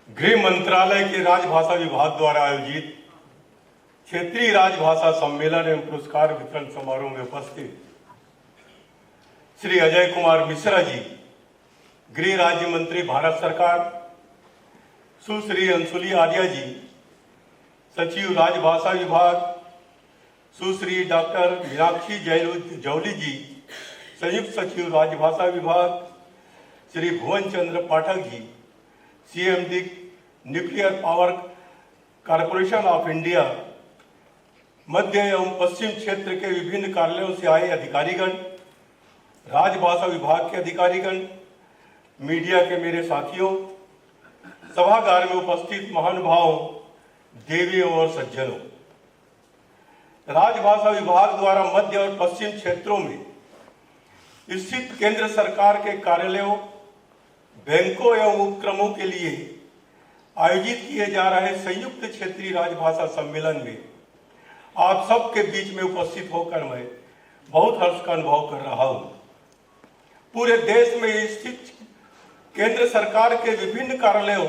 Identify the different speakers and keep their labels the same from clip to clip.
Speaker 1: गृह मंत्रालय के राजभाषा विभाग द्वारा आयोजित क्षेत्रीय राजभाषा सम्मेलन एवं पुरस्कार वितरण समारोह में उपस्थित श्री अजय कुमार मिश्रा जी, गृह राज्य मंत्री भारत सरकार, सुश्री अंशुली आर्या जी, सचिव राजभाषा विभाग, सुश्री डॉक्टर मीनाक्षी जौली जी, संयुक्त सचिव राजभाषा विभाग, Shri Bhuvan Chandra Pathak ji, CMD nuclear power corporation of India, मध्य एवं पश्चिम क्षेत्र के विभिन्न कार्यालयों से आए अधिकारीगण, राजभाषा विभाग के अधिकारीगण, मीडिया के मेरे साथियों, सभागार में उपस्थित महानुभावों, देवियों और सज्जनों। राजभाषा विभाग द्वारा मध्य और पश्चिम क्षेत्रों में स्थित केंद्र सरकार के कार्यालयों, बैंकों एवं उपक्रमों के लिए आयोजित किए जा रहे संयुक्त क्षेत्रीय राजभाषा सम्मेलन में आप सबके बीच में उपस्थित होकर मैं बहुत हर्ष का अनुभव कर रहा हूं। पूरे देश में स्थित केंद्र सरकार के विभिन्न कार्यालयों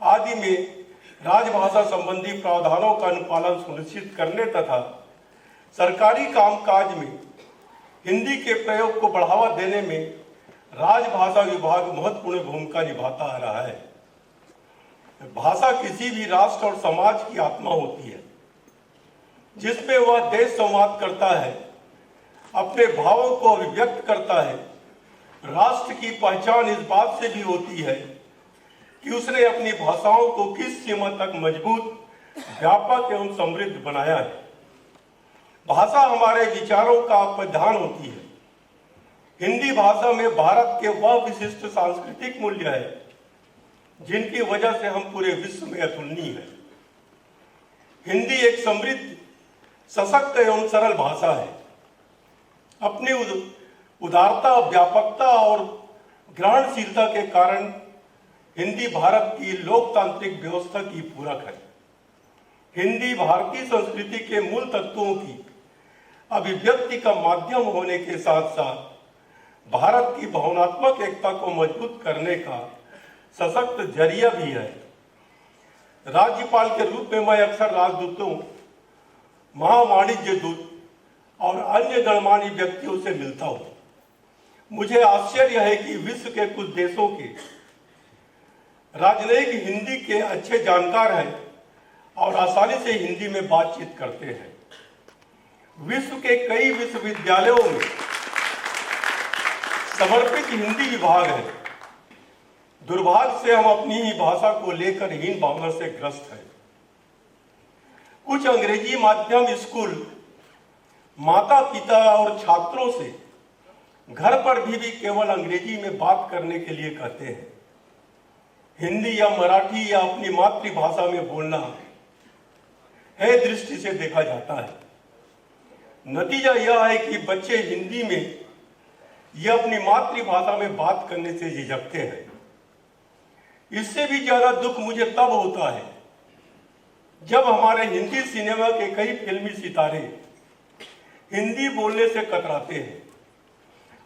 Speaker 1: आदि में राजभाषा संबंधी प्रावधानों का अनुपालन सुनिश्चित करने तथा सरकारी कामकाज में हिंदी के प्रयोग को बढ़ावा देने में राजभाषा विभाग महत्वपूर्ण भूमिका निभाता आ रहा है। भाषा किसी भी राष्ट्र और समाज की आत्मा होती है, जिसमें वह देश संवाद करता है, अपने भावों को अभिव्यक्त करता है। राष्ट्र की पहचान इस बात से भी होती है कि उसने अपनी भाषाओं को किस सीमा तक मजबूत, व्यापक एवं समृद्ध बनाया है। भाषा हमारे विचारों का प्रधान होती है। हिंदी भाषा में भारत के वह विशिष्ट सांस्कृतिक मूल्य है जिनकी वजह से हम पूरे विश्व में अतुलनीय हैं। हिंदी एक समृद्ध, सशक्त एवं सरल भाषा है। अपनी उदारता, व्यापकता और ग्रहणशीलता के कारण हिंदी भारत की लोकतांत्रिक व्यवस्था की पूरक है। हिंदी भारतीय संस्कृति के मूल तत्वों की अभिव्यक्ति का माध्यम होने के साथ साथ भारत की भावनात्मक एकता को मजबूत करने का सशक्त जरिया भी है। राज्यपाल के रूप में मैं अक्सर राजदूतों, महावाणिज्य दूत और अन्य गणमान्य व्यक्तियों से मिलता हूं। मुझे आश्चर्य है कि विश्व के कुछ देशों के राजनयिक हिंदी के अच्छे जानकार हैं और आसानी से हिंदी में बातचीत करते हैं। विश्व के कई विश्वविद्यालयों में समर्पित हिंदी विभाग है। दुर्भाग्य से हम अपनी ही भाषा को लेकर हीन भावना से ग्रस्त हैं। कुछ अंग्रेजी माध्यम स्कूल माता पिता और छात्रों से घर पर भी केवल अंग्रेजी में बात करने के लिए कहते हैं। हिंदी या मराठी या अपनी मातृभाषा में बोलना है दृष्टि से देखा जाता है। नतीजा यह है कि बच्चे हिंदी में या अपनी मातृभाषा में बात करने से झिझकते हैं। इससे भी ज्यादा दुख मुझे तब होता है जब हमारे हिंदी सिनेमा के कई फिल्मी सितारे हिंदी बोलने से कतराते हैं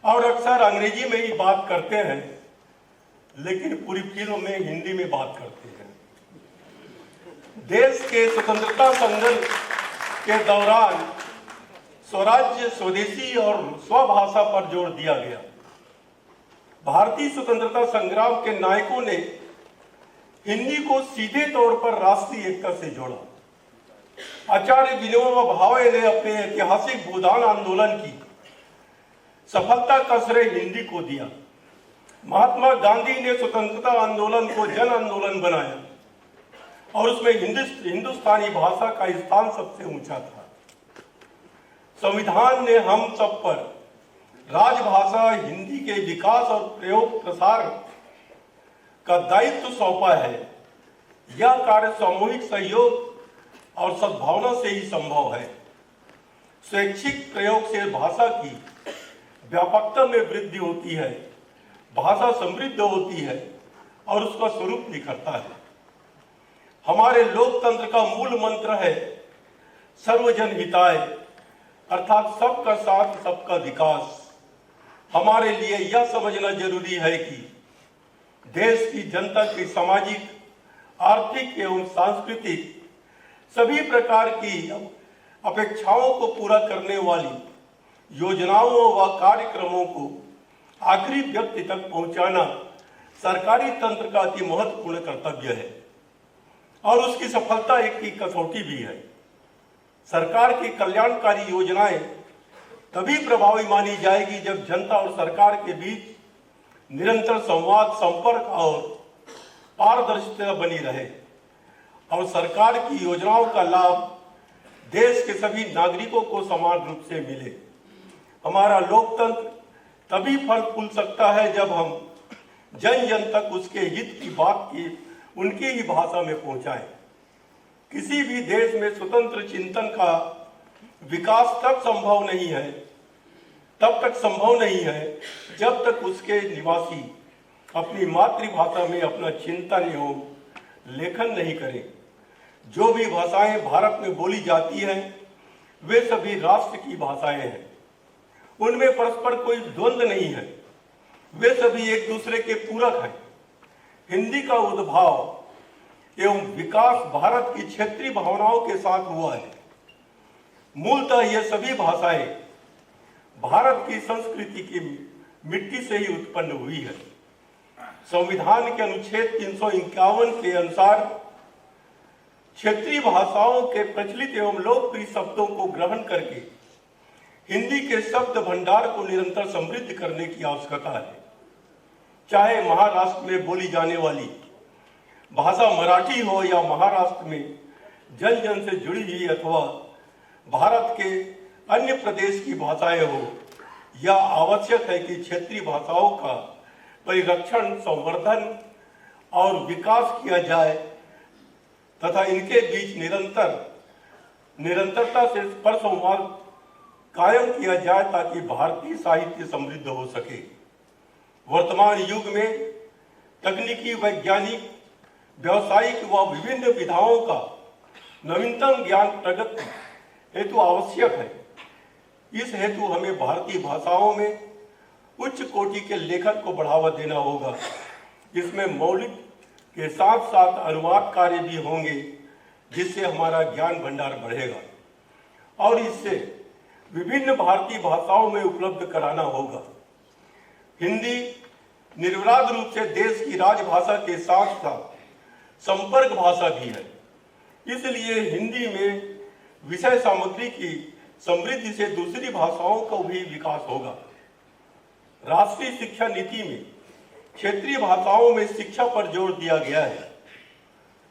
Speaker 1: और अक्सर अंग्रेजी में ही बात करते हैं, लेकिन पूरी फिल्म में हिंदी में बात करते हैं। देश के स्वतंत्रता संग्राम के दौरान स्वराज्य, स्वदेशी और स्वभाषा पर जोर दिया गया। भारतीय स्वतंत्रता संग्राम के नायकों ने हिंदी को सीधे तौर पर राष्ट्रीय एकता से जोड़ा। आचार्य विनोबा भावे ने अपने ऐतिहासिक भूदान आंदोलन की सफलता का श्रेय हिंदी को दिया। महात्मा गांधी ने स्वतंत्रता आंदोलन को जन आंदोलन बनाया और उसमें हिंदुस्तानी भाषा का स्थान सबसे ऊंचा था। संविधान ने हम सब पर राजभाषा हिंदी के विकास और प्रयोग प्रसार का दायित्व सौंपा है। यह कार्य सामूहिक सहयोग और सद्भावना से ही संभव है। शैक्षिक प्रयोग से भाषा की व्यापकता में वृद्धि होती है, भाषा समृद्ध होती है और उसका स्वरूप निखरता है। हमारे लोकतंत्र का मूल मंत्र है सर्वजन हिताय, अर्थात सबका साथ सबका विकास। हमारे लिए यह समझना जरूरी है कि देश की जनता की सामाजिक, आर्थिक एवं सांस्कृतिक सभी प्रकार की अपेक्षाओं को पूरा करने वाली योजनाओं व कार्यक्रमों को आखिरी व्यक्ति तक पहुंचाना सरकारी तंत्र का अति महत्वपूर्ण कर्तव्य है और उसकी सफलता एक की कसौटी भी है। सरकार की कल्याणकारी योजनाएं तभी प्रभावी मानी जाएगी जब जनता और सरकार के बीच निरंतर संवाद, संपर्क और पारदर्शिता बनी रहे और सरकार की योजनाओं का लाभ देश के सभी नागरिकों को समान रूप से मिले। हमारा लोकतंत्र तभी फल फूल सकता है जब हम जन जन तक उसके हित की बात की उनकी ही भाषा में पहुंचाएं। किसी भी देश में स्वतंत्र चिंतन का विकास तब तक संभव नहीं है जब तक उसके निवासी अपनी मातृभाषा में अपना चिंतन एवं लेखन नहीं करें। जो भी भाषाएं भारत में बोली जाती हैं वे सभी राष्ट्र की भाषाएं हैं। उनमें परस्पर कोई द्वंद्व नहीं है, वे सभी एक दूसरे के पूरक हैं। हिंदी का उद्भव एवं विकास भारत की क्षेत्रीय भावनाओं के साथ हुआ है। मूलतः ये सभी भाषाएं भारत की संस्कृति की मिट्टी से ही उत्पन्न हुई है। संविधान के अनुच्छेद 351 के अनुसार क्षेत्रीय भाषाओं के प्रचलित एवं लोकप्रिय शब्दों को ग्रहण करके हिंदी के शब्द भंडार को निरंतर समृद्ध करने की आवश्यकता है। चाहे महाराष्ट्र में बोली जाने वाली भाषा मराठी हो या महाराष्ट्र में जन जन से जुड़ी हुई अथवा भारत के अन्य प्रदेश की भाषाएं हो, यह आवश्यक है कि क्षेत्रीय भाषाओं का परिरक्षण, संवर्धन और विकास किया जाए तथा इनके बीच निरंतरता से परसंवाद कायम किया जाए ताकि भारतीय साहित्य समृद्ध हो सके। वर्तमान युग में तकनीकी, वैज्ञानिक, व्यावसायिक व विभिन्न विधाओं का नवीनतम ज्ञान प्रगति हेतु आवश्यक है। इस हेतु हमें भारतीय भाषाओं में उच्च कोटि के लेखन को बढ़ावा देना होगा। इसमें मौलिक के साथ साथ अनुवाद कार्य भी होंगे जिससे हमारा ज्ञान भंडार बढ़ेगा और इससे विभिन्न भारतीय भाषाओं में उपलब्ध कराना होगा। हिंदी निर्विवाद रूप से देश की राजभाषा के साथ साथ संपर्क भाषा भी है। इसलिए हिंदी में विषय सामग्री की समृद्धि से दूसरी भाषाओं का भी विकास होगा। राष्ट्रीय शिक्षा नीति में क्षेत्रीय भाषाओं में शिक्षा पर जोर दिया गया है।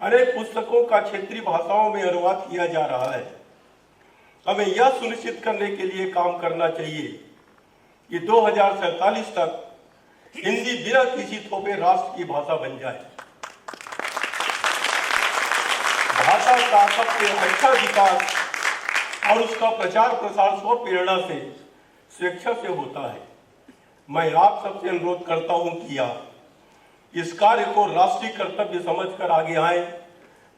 Speaker 1: अनेक पुस्तकों का क्षेत्रीय भाषाओं में अनुवाद किया जा रहा है। हमें यह सुनिश्चित करने के लिए काम करना चाहिए कि 2047 तक हिंदी बिना किसी थोपे राष्ट्र की भाषा बन जाए। भाषा का सबसे अच्छा विकास और उसका प्रचार प्रसार स्व प्रेरणा से, स्वेच्छा से होता है। मैं आप सबसे अनुरोध करता हूं कि आप इस कार्य को राष्ट्रीय कर्तव्य समझकर आगे आए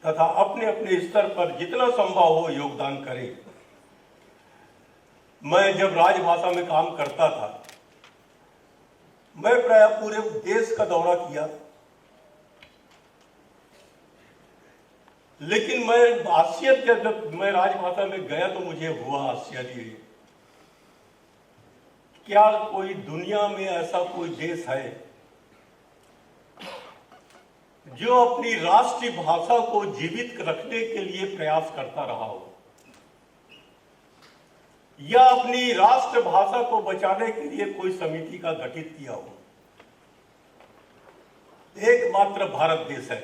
Speaker 1: तथा अपने अपने स्तर पर जितना संभव हो योगदान करें। मैं जब राजभाषा में काम करता था, मैं प्राय पूरे देश का दौरा किया, लेकिन मैं आश्चर्य जब मैं राजभाषा में गया तो मुझे हुआ आश्चर्य, क्या कोई दुनिया में ऐसा कोई देश है जो अपनी राष्ट्रीय भाषा को जीवित रखने के लिए प्रयास करता रहा हो या अपनी राष्ट्र भाषा को बचाने के लिए कोई समिति का गठित किया हो? एकमात्र भारत देश है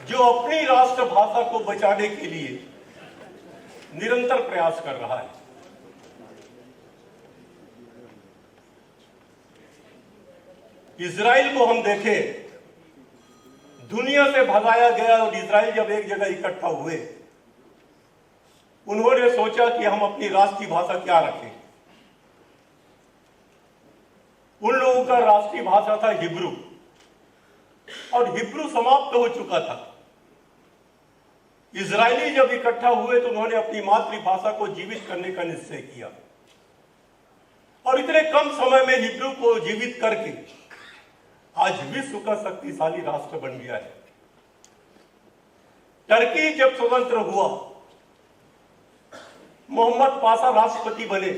Speaker 1: जो अपनी राष्ट्र भाषा को बचाने के लिए निरंतर प्रयास कर रहा है। इजराइल को हम देखें, दुनिया से भगाया गया और इजराइल जब एक जगह इकट्ठा हुए, उन्होंने सोचा कि हम अपनी राष्ट्रीय भाषा क्या रखें। उन लोगों का राष्ट्रीय भाषा था हिब्रू और हिब्रू समाप्त हो चुका था। इजरायली जब इकट्ठा हुए तो उन्होंने अपनी मातृभाषा को जीवित करने का निश्चय किया और इतने कम समय में हिब्रू को जीवित करके आज विश्व का शक्तिशाली राष्ट्र बन गया है। टर्की जब स्वतंत्र हुआ, मोहम्मद पाशा राष्ट्रपति बने।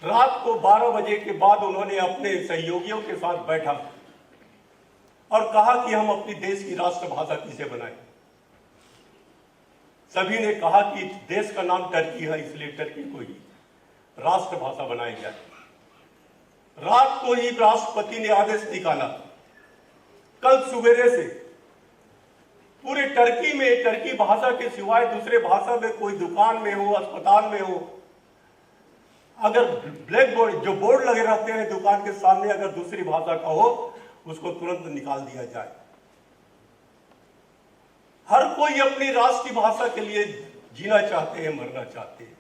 Speaker 1: रात को 12 बजे के बाद उन्होंने अपने सहयोगियों के साथ बैठा और कहा कि हम अपनी देश की राष्ट्रभाषा किसे बनाएं। सभी ने कहा कि देश का नाम टर्की है, इसलिए टर्की को ही राष्ट्रभाषा बनाई जाए। रात को ही राष्ट्रपति ने आदेश निकाला, कल सवेरे से पूरे टर्की में टर्की भाषा के सिवाय दूसरे भाषा में कोई दुकान में हो, अस्पताल में हो, अगर ब्लैक बोर्ड जो बोर्ड लगे रहते हैं दुकान के सामने, अगर दूसरी भाषा का हो उसको तुरंत निकाल दिया जाए। हर कोई अपनी राष्ट्रीय भाषा के लिए जीना चाहते हैं, मरना चाहते हैं,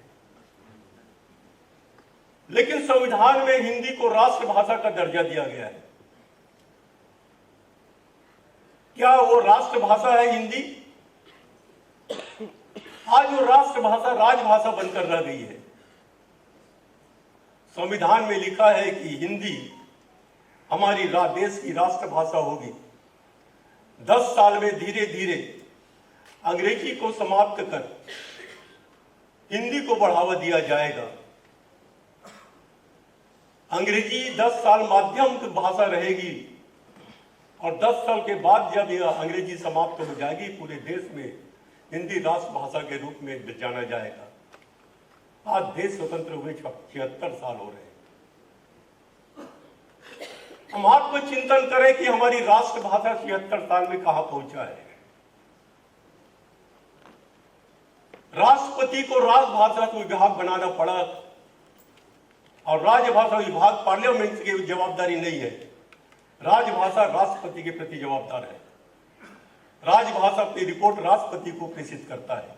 Speaker 1: लेकिन संविधान में हिंदी को राष्ट्रभाषा का दर्जा दिया गया है। क्या वो राष्ट्रभाषा है हिंदी? आज वो राष्ट्रभाषा राजभाषा बनकर रह गई है। संविधान में लिखा है कि हिंदी हमारी देश की राष्ट्रभाषा होगी। 10 साल में धीरे धीरे अंग्रेजी को समाप्त कर हिंदी को बढ़ावा दिया जाएगा। अंग्रेजी 10 साल माध्यम भाषा रहेगी और 10 साल के बाद जब यह अंग्रेजी समाप्त हो जाएगी, पूरे देश में हिंदी राष्ट्रभाषा के रूप में जाना जाएगा। आज देश स्वतंत्र हुए 76 साल हो रहे हैं। हम आत्मचिंतन करें कि हमारी राष्ट्रभाषा 76 साल में कहां पहुंचा है। राष्ट्रपति को राजभाषा को विभाग बनाना पड़ा और राजभाषा विभाग पार्लियामेंट की जवाबदारी नहीं है। राजभाषा राष्ट्रपति के प्रति जवाबदार है। राजभाषा अपनी रिपोर्ट राष्ट्रपति को प्रेषित करता है।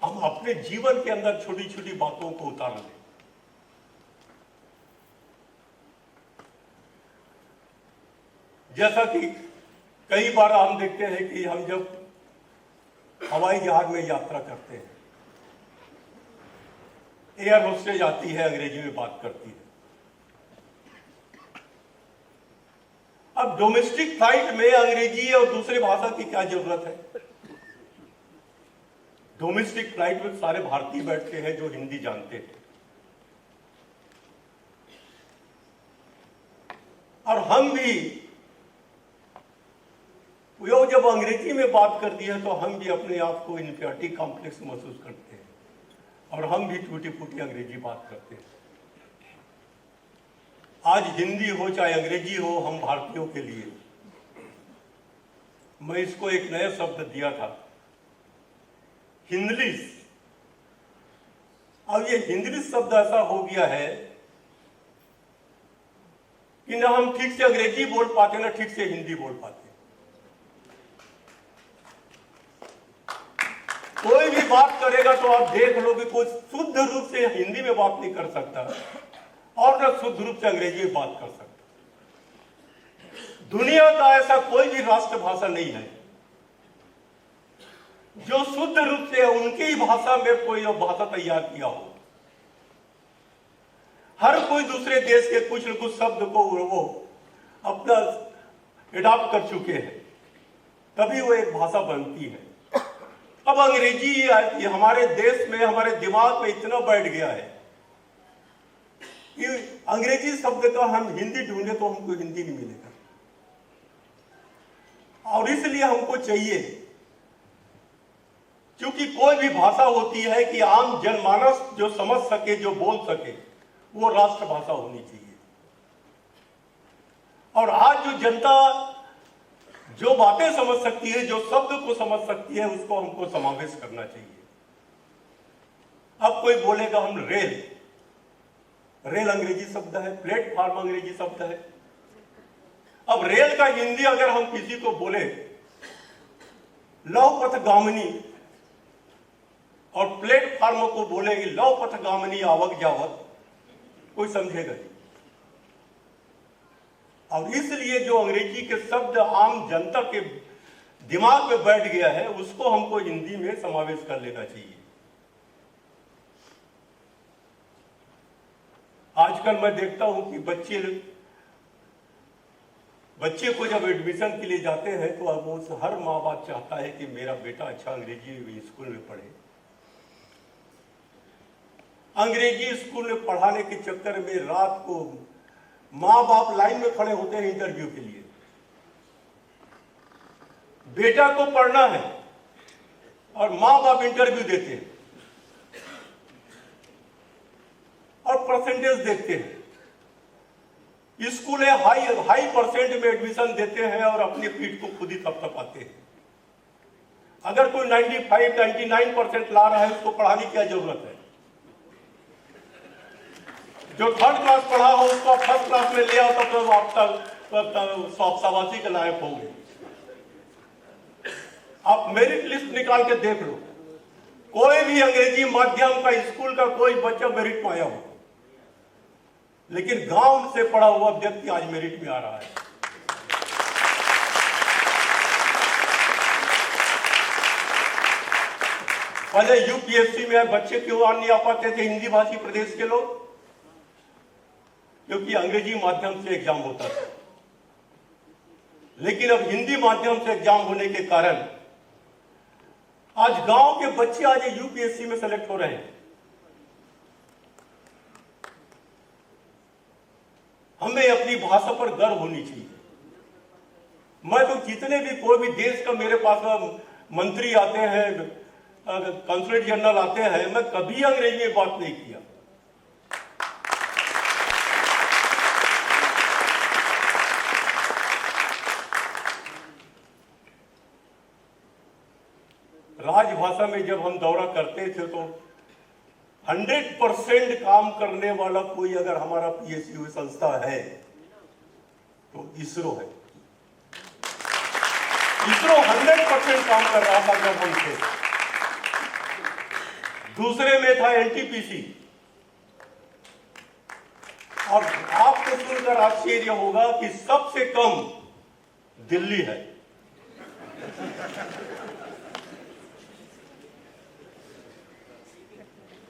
Speaker 1: हम अपने जीवन के अंदर छोटी छोटी बातों को उतार लें। जैसा कि कई बार हम देखते हैं कि हम जब हवाई जहाज में यात्रा करते हैं, एयर होस्टेज आती है, अंग्रेजी में बात करती है। अब डोमेस्टिक फ्लाइट में अंग्रेजी और दूसरे भाषा की क्या जरूरत है? डोमेस्टिक फ्लाइट में सारे भारतीय बैठते हैं जो हिंदी जानते हैं, और हम भी वो जब अंग्रेजी में बात करती है तो हम भी अपने आप को इन्फीरियरिटी कॉम्प्लेक्स महसूस करते हैं और हम भी टूटी फूटी अंग्रेजी बात करते हैं। आज हिंदी हो चाहे अंग्रेजी हो, हम भारतीयों के लिए, मैं इसको एक नया शब्द दिया था, हिंदलिश। अब ये हिंदलिश शब्द ऐसा हो गया है कि ना हम ठीक से अंग्रेजी बोल पाते ना ठीक से हिंदी बोल पाते। कोई भी बात करेगा तो आप देख लो कि कोई शुद्ध रूप से हिंदी में बात नहीं कर सकता और न शुद्ध रूप से अंग्रेजी में बात कर सकता। दुनिया का ऐसा कोई भी राष्ट्रभाषा नहीं है जो शुद्ध रूप से उनकी ही भाषा में कोई भाषा तैयार किया हो। हर कोई दूसरे देश के कुछ न कुछ शब्द को वो अपना एडॉप्ट कर चुके हैं, तभी वो एक भाषा बनती है। अब अंग्रेजी हमारे देश में, हमारे दिमाग में इतना बैठ गया है कि अंग्रेजी शब्द का हम हिंदी ढूंढे तो हमको हिंदी नहीं मिलेगा, और इसलिए हमको चाहिए, क्योंकि कोई भी भाषा होती है कि आम जनमानस जो समझ सके, जो बोल सके, वो राष्ट्रभाषा होनी चाहिए। और आज जो जनता जो बातें समझ सकती है, जो शब्द को समझ सकती है, उसको हमको समावेश करना चाहिए। अब कोई बोलेगा हम रेल अंग्रेजी शब्द है, प्लेटफॉर्म अंग्रेजी शब्द है। अब रेल का हिंदी अगर हम किसी को बोले लौह पथगामिनी, और प्लेटफॉर्म को बोलेगी लौह पथगामिनी आवक जावक, कोई समझेगा नहीं। और इसलिए जो अंग्रेजी के शब्द आम जनता के दिमाग में बैठ गया है, उसको हमको हिंदी में समावेश कर लेना चाहिए। आजकल मैं देखता हूं कि बच्चे को जब एडमिशन के लिए जाते हैं तो अब हर माँ बाप चाहता है कि मेरा बेटा अच्छा अंग्रेजी स्कूल में पढ़े। अंग्रेजी स्कूल में पढ़ाने के चक्कर में रात को माँ बाप लाइन में खड़े होते हैं इंटरव्यू के लिए। बेटा को पढ़ना है और माँ बाप इंटरव्यू देते हैं और परसेंटेज देखते हैं। स्कूल है हाई परसेंट में एडमिशन देते हैं और अपनी पीठ को खुद ही थपथपाते हैं। अगर कोई 95-99% ला रहा है उसको पढ़ाने की क्या जरूरत है? जो थर्ड क्लास पढ़ा हो उसको आप फर्स्ट क्लास में ले आओ तो आप शाबाशी के लायक होंगे। आप मेरिट लिस्ट निकाल के देख लो, कोई भी अंग्रेजी माध्यम का स्कूल का कोई बच्चा मेरिट में आया हो, लेकिन गांव से पढ़ा हुआ व्यक्ति आज मेरिट में आ रहा है। पहले यूपीएससी में बच्चे क्यों नहीं आ पाते थे हिंदी भाषी प्रदेश के लोग? क्योंकि अंग्रेजी माध्यम से एग्जाम होता था। लेकिन अब हिंदी माध्यम से एग्जाम होने के कारण आज गांव के बच्चे आज यूपीएससी में सेलेक्ट हो रहे हैं। हमें अपनी भाषा पर गर्व होनी चाहिए। मैं तो जितने भी कोई भी देश का मेरे पास मंत्री आते हैं, कंसुलेट जनरल आते हैं, मैं कभी अंग्रेजी में बात नहीं किया। राजभाषा में जब हम दौरा करते थे तो 100% काम करने वाला कोई अगर हमारा पीएसयू संस्था है तो इसरो है। इसरो 100% काम कर रहा था जब हम थे। दूसरे में था एनटीपीसी। और आपको सुनकर आश्चर्य होगा कि सबसे कम दिल्ली है।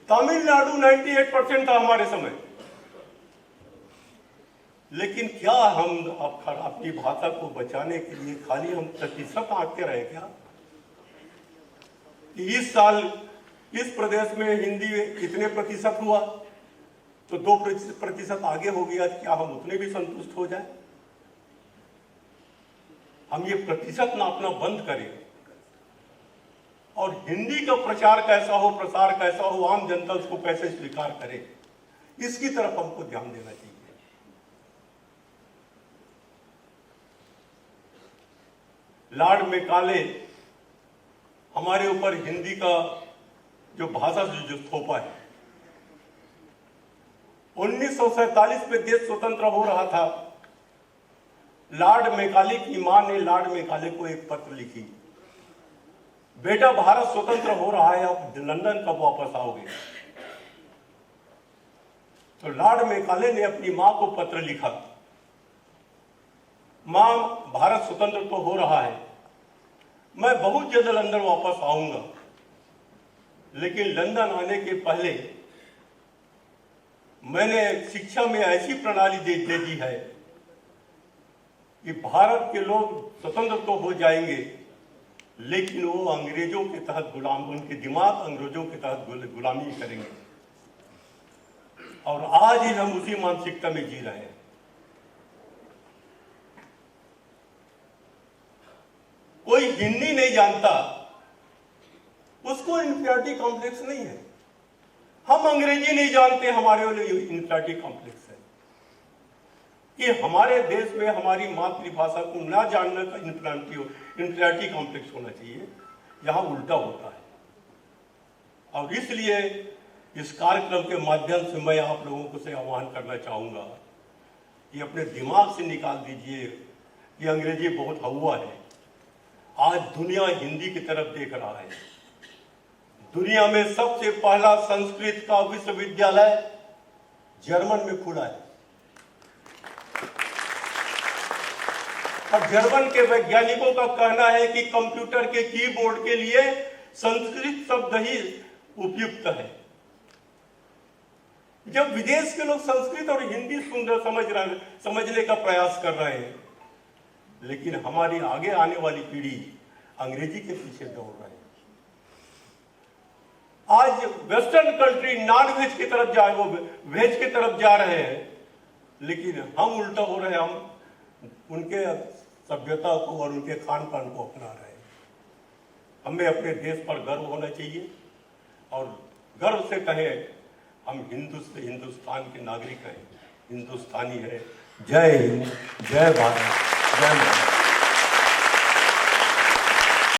Speaker 1: तमिलनाडु 98% था हमारे समय। लेकिन क्या हम अपनी भाषा को बचाने के लिए खाली हम प्रतिशत आंकते रहे क्या? कि इस साल इस प्रदेश में हिंदी इतने प्रतिशत हुआ तो 2% आगे हो गया, क्या हम उतने भी संतुष्ट हो जाए? हम ये प्रतिशत नापना बंद करें और हिंदी का प्रचार कैसा हो, प्रसार कैसा हो, आम जनता उसको कैसे स्वीकार करे, इसकी तरफ हमको ध्यान देना चाहिए। लॉर्ड मैकाले हमारे ऊपर हिंदी का जो भाषा जो थोपा है, 1947 में देश स्वतंत्र हो रहा था। लॉर्ड मैकाले की मां ने लॉर्ड मैकाले को एक पत्र लिखी, बेटा भारत स्वतंत्र हो रहा है, आप लंदन कब वापस आओगे? तो लॉर्ड मैकाले ने अपनी मां को पत्र लिखा, मां भारत स्वतंत्र तो हो रहा है, मैं बहुत जल्द लंदन वापस आऊंगा, लेकिन लंदन आने के पहले मैंने शिक्षा में ऐसी प्रणाली दे दी है कि भारत के लोग स्वतंत्र तो हो जाएंगे लेकिन वो अंग्रेजों के तहत गुलाम, उनके दिमाग अंग्रेजों के तहत गुलामी करेंगे। और आज ही हम उसी मानसिकता में जी रहे हैं। कोई हिंदी नहीं जानता उसको इंफीरियरिटी कॉम्प्लेक्स नहीं है। हम अंग्रेजी नहीं जानते, हमारे लिए इंफीरियरिटी कॉम्प्लेक्स है कि हमारे देश में हमारी मातृभाषा को ना जानने का इंफीरियरिटी कॉम्प्लेक्स होना चाहिए। यहाँ उल्टा होता है। और इसलिए इस कार्यक्रम के माध्यम से मैं आप लोगों को से आह्वान करना चाहूँगा कि अपने दिमाग से निकाल दीजिए कि अंग्रेजी बहुत हवा है। आज दुनिया हिंदी की तरफ देख रहा है। दुनिया में सबसे पहला संस्कृत का विश्वविद्यालय जर्मन में खुला है और जर्मन के वैज्ञानिकों का कहना है कि कंप्यूटर के कीबोर्ड के लिए संस्कृत शब्द ही उपयुक्त है। जब विदेश के लोग संस्कृत और हिंदी समझने का प्रयास कर रहे हैं, लेकिन हमारी आगे आने वाली पीढ़ी अंग्रेजी के पीछे दौड़ रही है। आज वेस्टर्न कंट्री नॉन वेज की तरफ जा, वो वेज की तरफ जा रहे हैं, लेकिन हम उल्टा हो रहे हैं। हम उनके सभ्यता को और उनके खान पान को अपना रहे हैं। हमें अपने देश पर गर्व होना चाहिए और गर्व से कहें हम हिंदुस्तान के नागरिक हैं, हिंदुस्तानी है। जय हिंद, जय भारत, जय भारत।